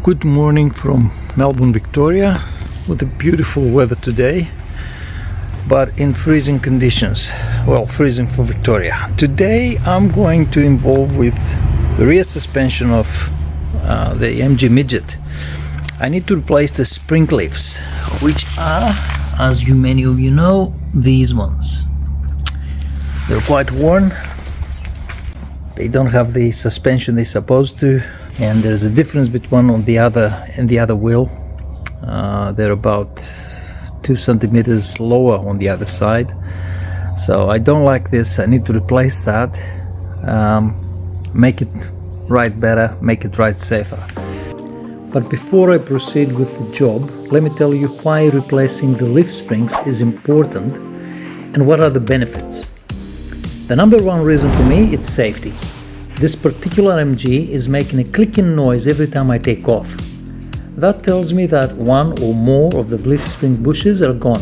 Good morning from Melbourne, Victoria, with a beautiful weather today, but in freezing conditions. Well, freezing for Victoria. Today I'm going to involve with the rear suspension of the MG Midget. I need to replace the spring leaves, which are, as many of you know, these ones. They're quite worn. They don't have the suspension they're supposed to, and there's a difference between on the other and the other wheel. They're about 2 centimeters lower on the other side, so I don't like this. I need to replace that, make it ride better, make it ride safer. But before I proceed with the job, let me tell you why replacing the leaf springs is important and what are the benefits. The number one reason for me is safety. This particular MG is making a clicking noise every time I take off. That tells me that one or more of the leaf spring bushes are gone.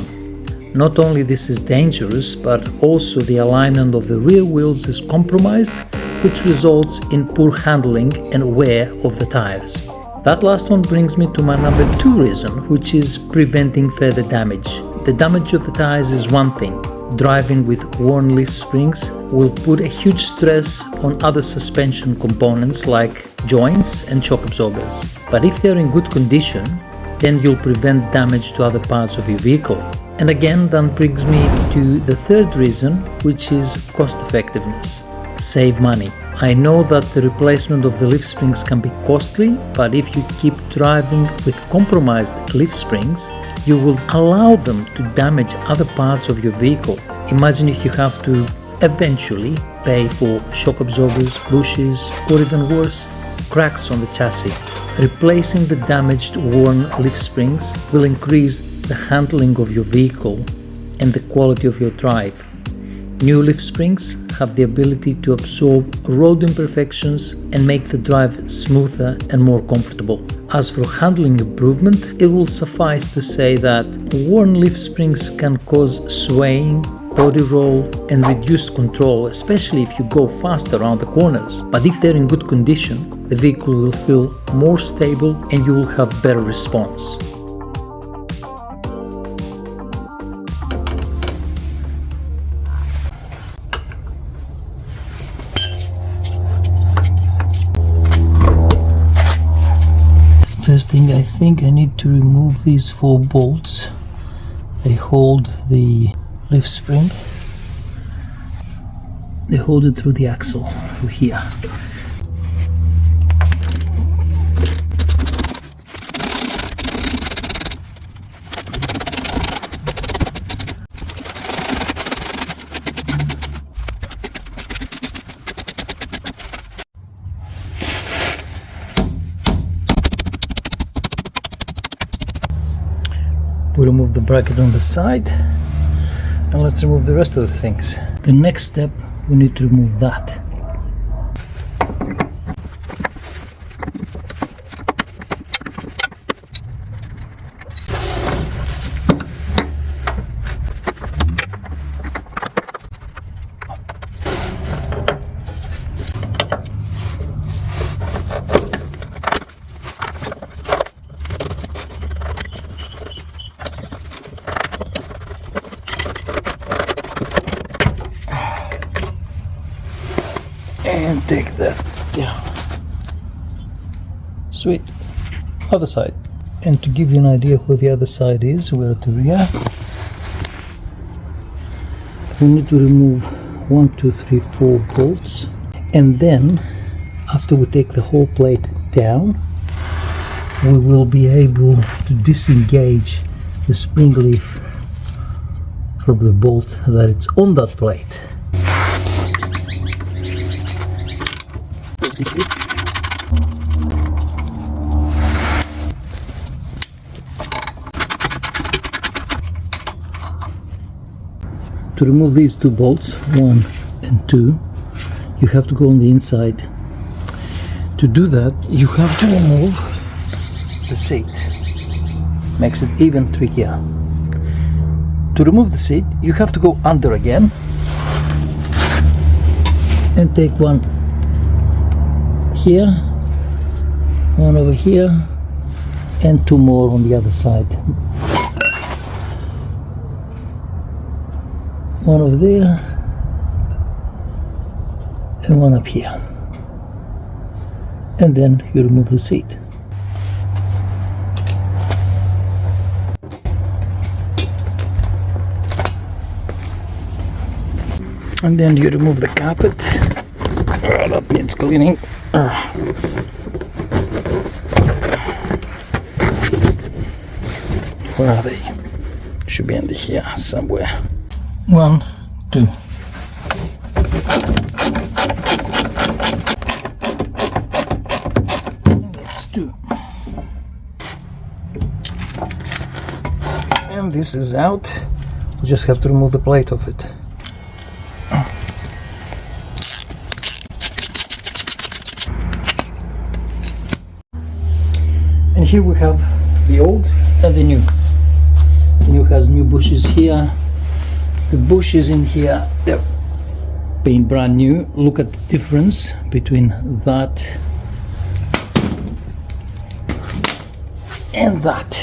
Not only this is dangerous, but also the alignment of the rear wheels is compromised, which results in poor handling and wear of the tires. That last one brings me to my number two reason, which is preventing further damage. The damage of the tires is one thing. Driving with worn leaf springs will put a huge stress on other suspension components like joints and shock absorbers. But if they're in good condition, then you'll prevent damage to other parts of your vehicle. And again, that brings me to the third reason, which is cost effectiveness. Save money. I know that the replacement of the leaf springs can be costly, but if you keep driving with compromised leaf springs, you will allow them to damage other parts of your vehicle. Imagine if you have to eventually pay for shock absorbers, bushes, or even worse, cracks on the chassis. Replacing the damaged, worn leaf springs will increase the handling of your vehicle and the quality of your drive. New leaf springs have the ability to absorb road imperfections and make the drive smoother and more comfortable. As for handling improvement, it will suffice to say that worn leaf springs can cause swaying, body roll, and reduced control, especially if you go fast around the corners. But if they're in good condition, the vehicle will feel more stable and you will have better response. First thing, I think I need to remove these 4 bolts. They hold the leaf spring. They hold it through the axle, through here. We remove the bracket on the side, and let's remove the rest of the things. The next step, we need to remove that. And take that down. Sweet. Other side. And to give you an idea where the other side is, we're at the rear. We need to remove 1, 2, 3, 4 bolts. And then, after we take the whole plate down, we will be able to disengage the spring leaf from the bolt that it's on that plate. To remove these 2 bolts, 1 and 2, you have to go on the inside. To do that, you have to remove the seat. Makes it even trickier. To remove the seat, you have to go under again and take one here, one over here, and 2 more on the other side. One over there and one up here. And then you remove the seat. And then you remove the carpet. Oh, that needs cleaning. Where are they? Should be under here somewhere. 1, 2. That's 2. And this is out. We just have to remove the plate of it. And here we have the old and the new. The new has new bushes here. The bushes in here, they're being brand new. Look at the difference between that and that.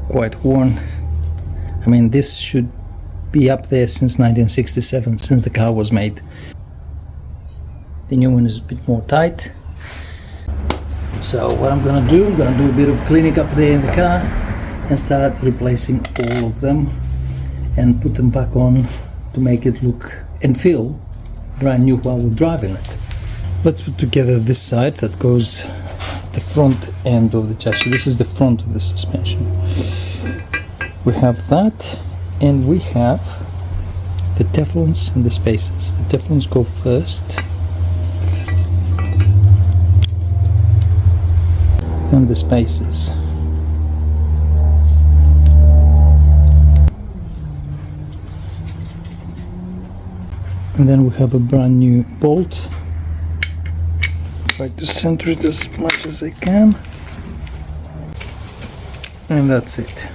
Quite worn. I mean, this should be up there since 1967, since the car was made. The new one is a bit more tight. So what I'm gonna do a bit of cleaning up there in the car and start replacing all of them and put them back on to make it look and feel brand new while we're driving it. Let's put together this side that goes the front end of the chassis. This is the front of the suspension. We have that, and we have the Teflons and the spacers. The Teflons go first, and the spacers. And then we have a brand new bolt. Try to center it as much as I can. And that's it.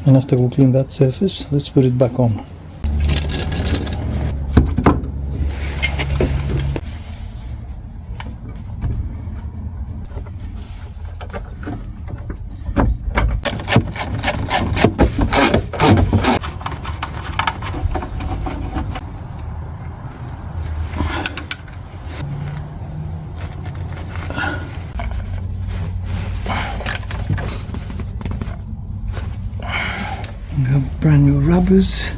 And after we clean that surface, let's put it back on. We have brand new rubbers.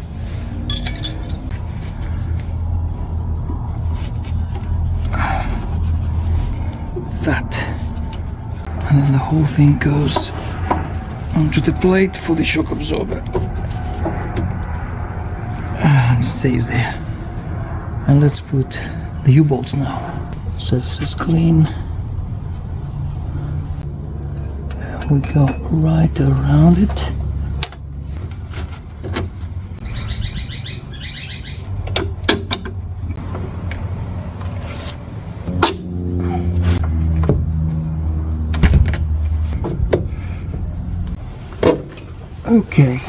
That. And then the whole thing goes onto the plate for the shock absorber. And it stays there. And let's put the U-bolts now. Surface is clean. And we go right around it. Okay,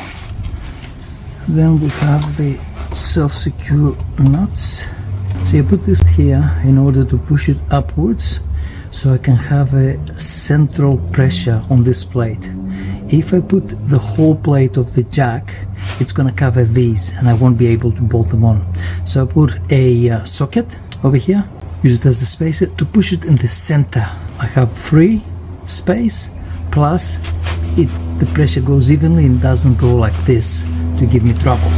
then we have the self-secure nuts. So I put this here in order to push it upwards so I can have a central pressure on this plate. If I put the whole plate of the jack, it's gonna cover these and I won't be able to bolt them on. So I put a socket over here, use it as a spacer to push it in the center. I have free space, plus the pressure goes evenly and doesn't go like this to give me trouble.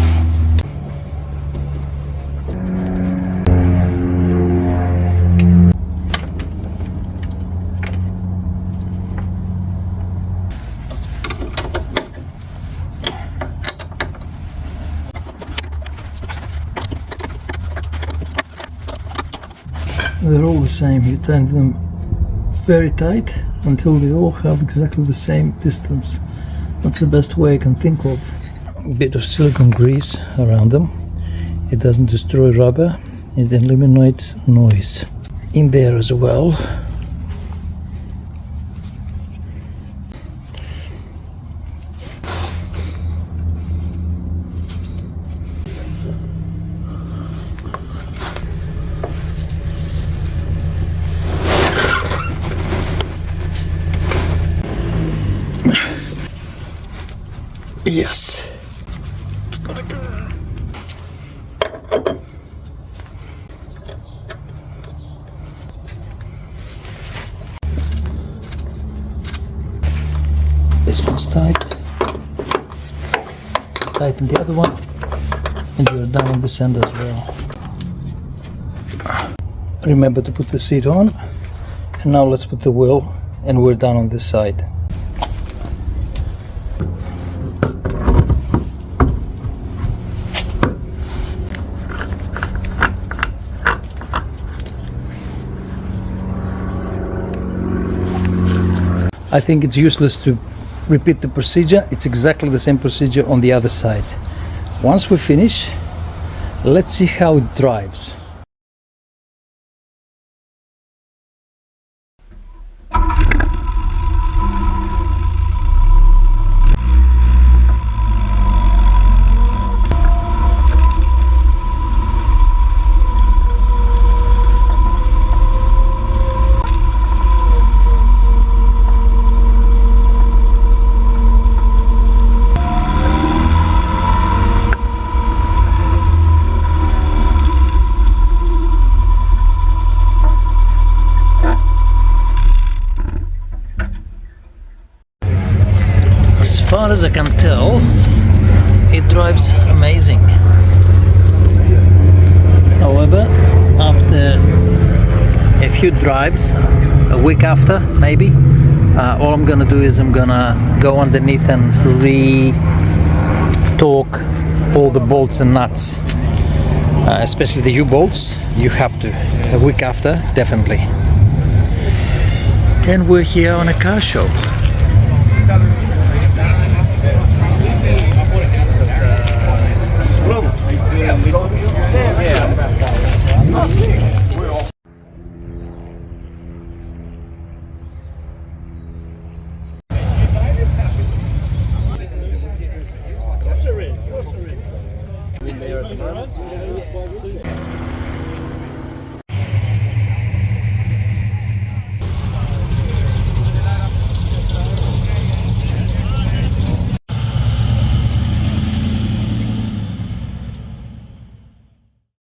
They're all the same. You turn them very tight until they all have exactly the same distance. That's the best way I can think of. A bit of silicone grease around them. It doesn't destroy rubber. It eliminates noise. In there as well. Yes, it's gonna go. This one's tight. Tighten the other one, and you're done on this end as well. Remember to put the seat on, and now let's put the wheel, and we're done on this side. I think it's useless to repeat the procedure. It's exactly the same procedure on the other side. Once we finish, let's see how it drives. As far as I can tell, it drives amazing. However, after a few drives, a week after maybe, all I'm gonna do is I'm gonna go underneath and re-torque all the bolts and nuts, especially the U-bolts. You have to, a week after, definitely. And we're here on a car show. Yeah.